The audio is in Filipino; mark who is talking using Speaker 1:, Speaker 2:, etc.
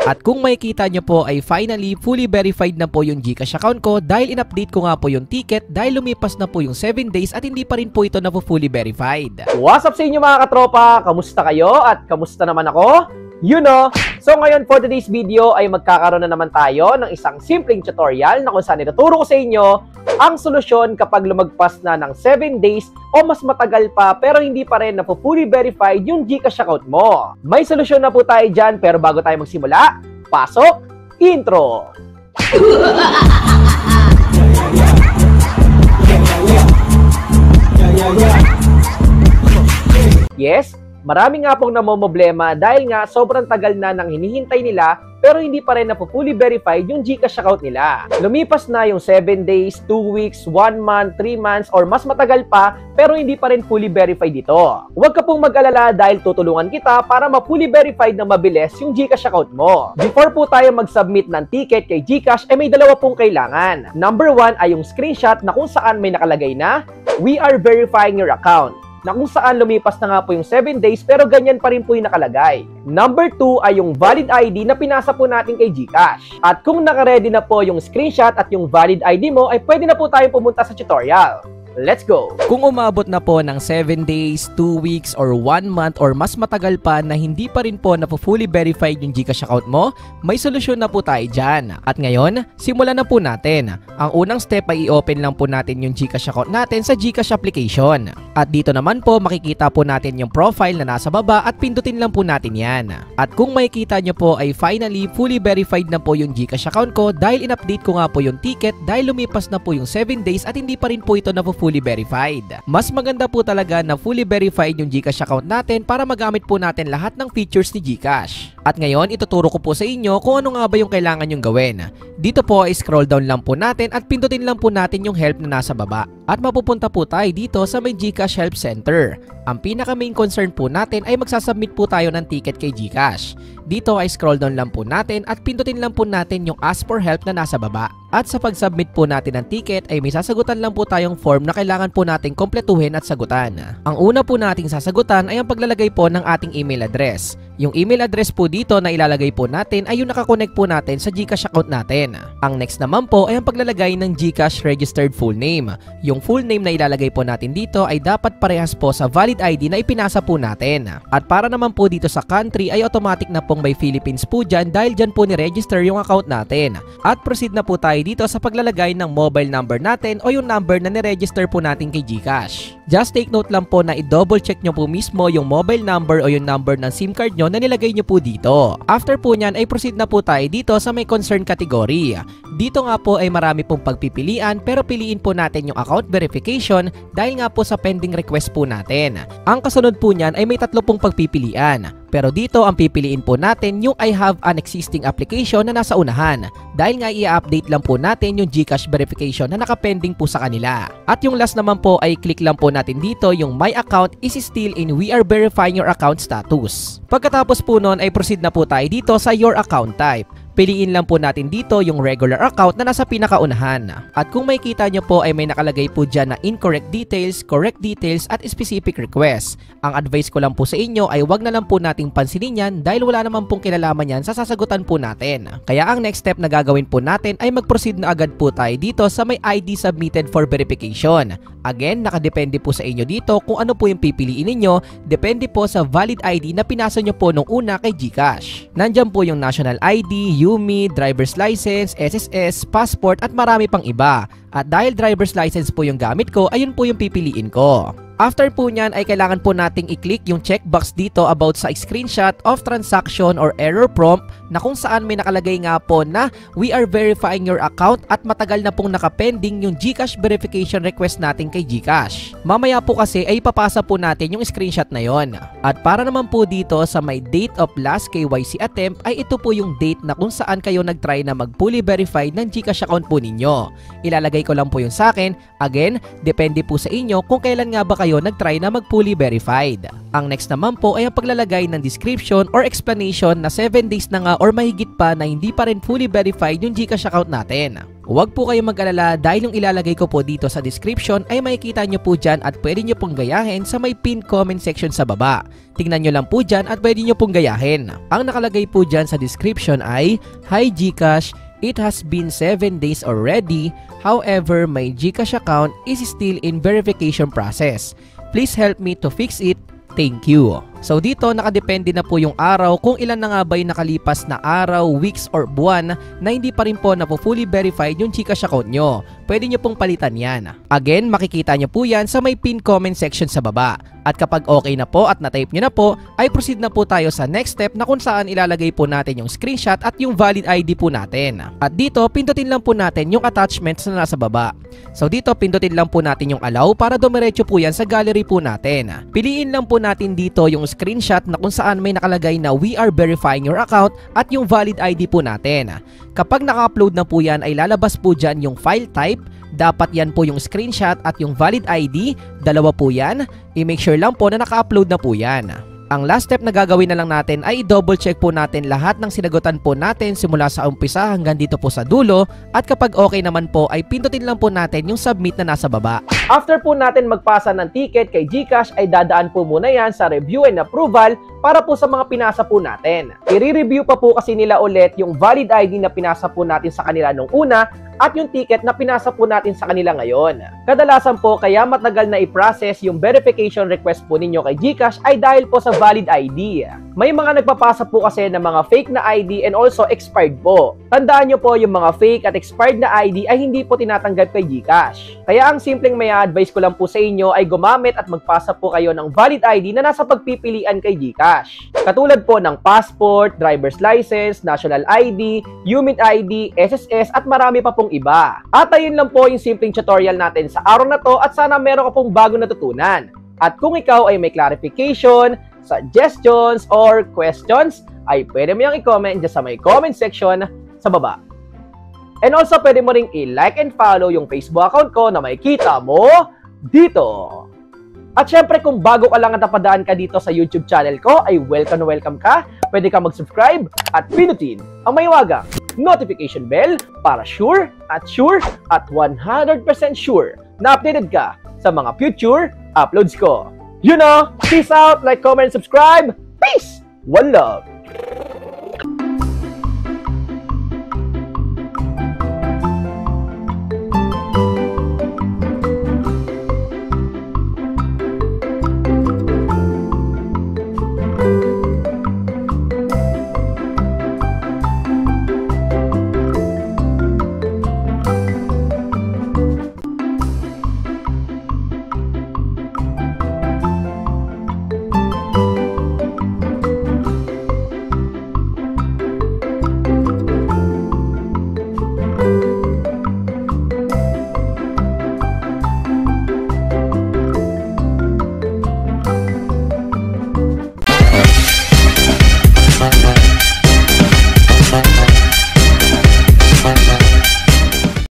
Speaker 1: At kung makikita nyo po ay finally fully verified na po yung GCash account ko dahil in-update ko nga po yung ticket dahil lumipas na po yung 7 days at hindi pa rin po ito na fully verified.
Speaker 2: What's up sa inyo mga katropa? Kamusta kayo? At kamusta naman ako? So ngayon for today's video ay magkakaroon na naman tayo ng isang simpleng tutorial na kung saan ituturo ko sa inyo ang solusyon kapag lumagpas na ng 7 days o mas matagal pa pero hindi pa rin na fully verified yung GCash account mo. May solusyon na po tayo dyan pero bago tayo magsimula, pasok, intro! Yes, marami nga pong namomblema dahil nga sobrang tagal na nang hinihintay nila pero hindi pa rin na fully verified yung GCash account nila. Lumipas na yung 7 days, 2 weeks, 1 month, 3 months, or mas matagal pa pero hindi pa rin fully verified dito. Huwag ka pong mag-alala dahil tutulungan kita para ma-fully verified na mabilis yung GCash account mo. Before po tayo mag-submit ng ticket kay GCash, may dalawa pong kailangan. Number 1 ay yung screenshot na kung saan may nakalagay na, "We are verifying your account." Na kung saan lumipas na nga po yung 7 days pero ganyan pa rin po yung nakalagay. Number 2 ay yung valid ID na pinasa po natin kay GCash. At kung nakaready na po yung screenshot at yung valid ID mo ay pwede na po tayong pumunta sa tutorial. Let's go!
Speaker 1: Kung umabot na po ng 7 days, 2 weeks, or 1 month or mas matagal pa na hindi pa rin po na fully verified yung GCash account mo, may solusyon na po tayo dyan. At ngayon, simulan na po natin. Ang unang step ay i-open lang po natin yung GCash account natin sa GCash application. At dito naman po makikita po natin yung profile na nasa baba at pindutin lang po natin yan. At kung makikita nyo po ay finally fully verified na po yung GCash account ko dahil in-update ko nga po yung ticket dahil lumipas na po yung 7 days at hindi pa rin po ito na fully verified. Mas maganda po talaga na fully verified yung GCash account natin para magamit po natin lahat ng features ni GCash. At ngayon, ituturo ko po sa inyo kung ano nga ba yung kailangan yung gawin. Dito po ay scroll down lang po natin at pindutin lang po natin yung help na nasa baba. At mapupunta po tayo dito sa may GCash Help Center. Ang pinaka main concern po natin ay magsasubmit po tayo ng ticket kay GCash. Dito ay scroll down lang po natin at pindutin lang po natin yung ask for help na nasa baba. At sa pag-submit po natin ng ticket ay may sasagutan lang po tayong form na kailangan po nating kompletuhin at sagutan. Ang una po nating sasagutan ay ang paglalagay po ng ating email address. Yung email address po dito na ilalagay po natin ay yung nakakonect po natin sa GCash account natin. Ang next naman po ay ang paglalagay ng GCash registered full name. Yung full name na ilalagay po natin dito ay dapat parehas po sa valid ID na ipinasa po natin. At para naman po dito sa country ay automatic na pong may Philippines po dyan dahil dyan po ni-register yung account natin. At proceed na po tayo dito sa paglalagay ng mobile number natin o yung number na ni-register po natin kay GCash. Just take note lang po na i-double check nyo po mismo yung mobile number o yung number ng SIM card nyo na nilagay nyo po dito. After po nyan ay proceed na po tayo dito sa may concern category. Dito nga po ay marami pong pagpipilian pero piliin po natin yung account verification dahil nga po sa pending request po natin. Ang kasunod po nyan ay may 3 pong pagpipilian. Pero dito ang pipiliin po natin yung I have an existing application na nasa unahan dahil nga i-update lang po natin yung GCash verification na nakapending po sa kanila. At yung last naman po ay click lang po natin dito yung my account is still in we are verifying your account status. Pagkatapos po nun ay proceed na po tayo dito sa your account type. Piliin lang po natin dito yung regular account na nasa pinakaunahan. At kung makikita nyo po ay may nakalagay po dyan na incorrect details, correct details at specific request. Ang advice ko lang po sa inyo ay wag na lang po nating pansinin yan dahil wala naman pong kinalaman yan sa sasagutan po natin. Kaya ang next step na gagawin po natin ay mag-proceed na agad po tayo dito sa may ID submitted for verification. Again, nakadepende po sa inyo dito kung ano po yung pipiliin ninyo. Depende po sa valid ID na pinasa nyo po nung una kay GCash. Nandyan po yung national ID, UMI, driver's license, SSS, passport at marami pang iba. At dahil driver's license po yung gamit ko, ayun po yung pipiliin ko. After po nyan ay kailangan po nating i-click yung checkbox dito about sa screenshot of transaction or error prompt na kung saan may nakalagay nga po na we are verifying your account at matagal na pong nakapending yung GCash verification request natin kay GCash. Mamaya po kasi ay ipapasa po natin yung screenshot na yon. At para naman po dito sa may date of last KYC attempt ay ito po yung date na kung saan kayo nag-try na mag-fully verified ng GCash account po ninyo. Ilalagay ilalagay ko lang po yun sa akin. Again, depende po sa inyo kung kailan nga ba kayo nag-try na mag-fully verified. Ang next naman po ay ang paglalagay ng description or explanation na 7 days na nga or mahigit pa na hindi pa rin fully verified yung GCash account natin. Huwag po kayong mag-alala dahil yung ilalagay ko po dito sa description ay makikita nyo po dyan at pwede nyo pong gayahin sa may pinned comment section sa baba. Tingnan nyo lang po dyan at pwede nyo pong gayahin. Ang nakalagay po dyan sa description ay, "Hi GCash, it has been 7 days already. However, my GCash account is still in verification process. Please help me to fix it. Thank you." So dito nakadepende na po yung araw kung ilan na nga ba yung nakalipas na araw, weeks or buwan na hindi pa rin po na po fully verified yung GCash account nyo. Pwede nyo pong palitan yan. Again, makikita nyo po yan sa may pinned comment section sa baba. At kapag okay na po at na-type nyo na po, ay proceed na po tayo sa next step na kung saan ilalagay po natin yung screenshot at yung valid ID po natin. At dito, pindutin lang po natin yung attachments na nasa baba. So dito, pindutin lang po natin yung allow para dumiretso po yan sa gallery po natin. Piliin lang po natin dito yung screenshot na kung saan may nakalagay na "We are verifying your account" at yung valid ID po natin. Kapag naka-upload na po yan ay lalabas po dyan yung file type. Dapat yan po yung screenshot at yung valid ID, dalawa po yan. I-make sure lang po na naka-upload na po yan. Ang last step na gagawin na lang natin ay double check po natin lahat ng sinagutan po natin simula sa umpisa hanggang dito po sa dulo, at kapag okay naman po ay pindutin lang po natin yung submit na nasa baba.
Speaker 2: After po natin magpasa ng ticket kay GCash ay dadaan po muna yan sa review and approval para po sa mga pinasa po natin. I-review pa po kasi nila ulit yung valid ID na pinasa po natin sa kanila nung una at yung ticket na pinasa po natin sa kanila ngayon. Kadalasan po kaya matagal na i-process yung verification request po ninyo kay GCash ay dahil po sa valid ID. May mga nagpapasa po kasi ng mga fake na ID and also expired po. Tandaan nyo po yung mga fake at expired na ID ay hindi po tinatanggap kay GCash. Kaya ang simpleng may advice ko lang po sa inyo ay gumamit at magpasa po kayo ng valid ID na nasa pagpipilian kay GCash. Katulad po ng passport, driver's license, national ID, UMID ID, SSS at marami pa pong iba. At ayun lang po yung simpleng tutorial natin sa araw na to at sana meron ka pong bago natutunan. At kung ikaw ay may clarification, suggestions, or questions, ay pwede mo yung i-comment dyan sa may comment section sa baba. And also, pwede mo ring i-like and follow yung Facebook account ko na makikita mo dito. At syempre, kung bago ka lang at napadaan ka dito sa YouTube channel ko, ay welcome na welcome ka. Pwede ka mag-subscribe at pinutin ang may wagang notification bell para sure at 100% sure na updated ka sa mga future uploads ko. You know, peace out, like, comment, subscribe. Peace! One love!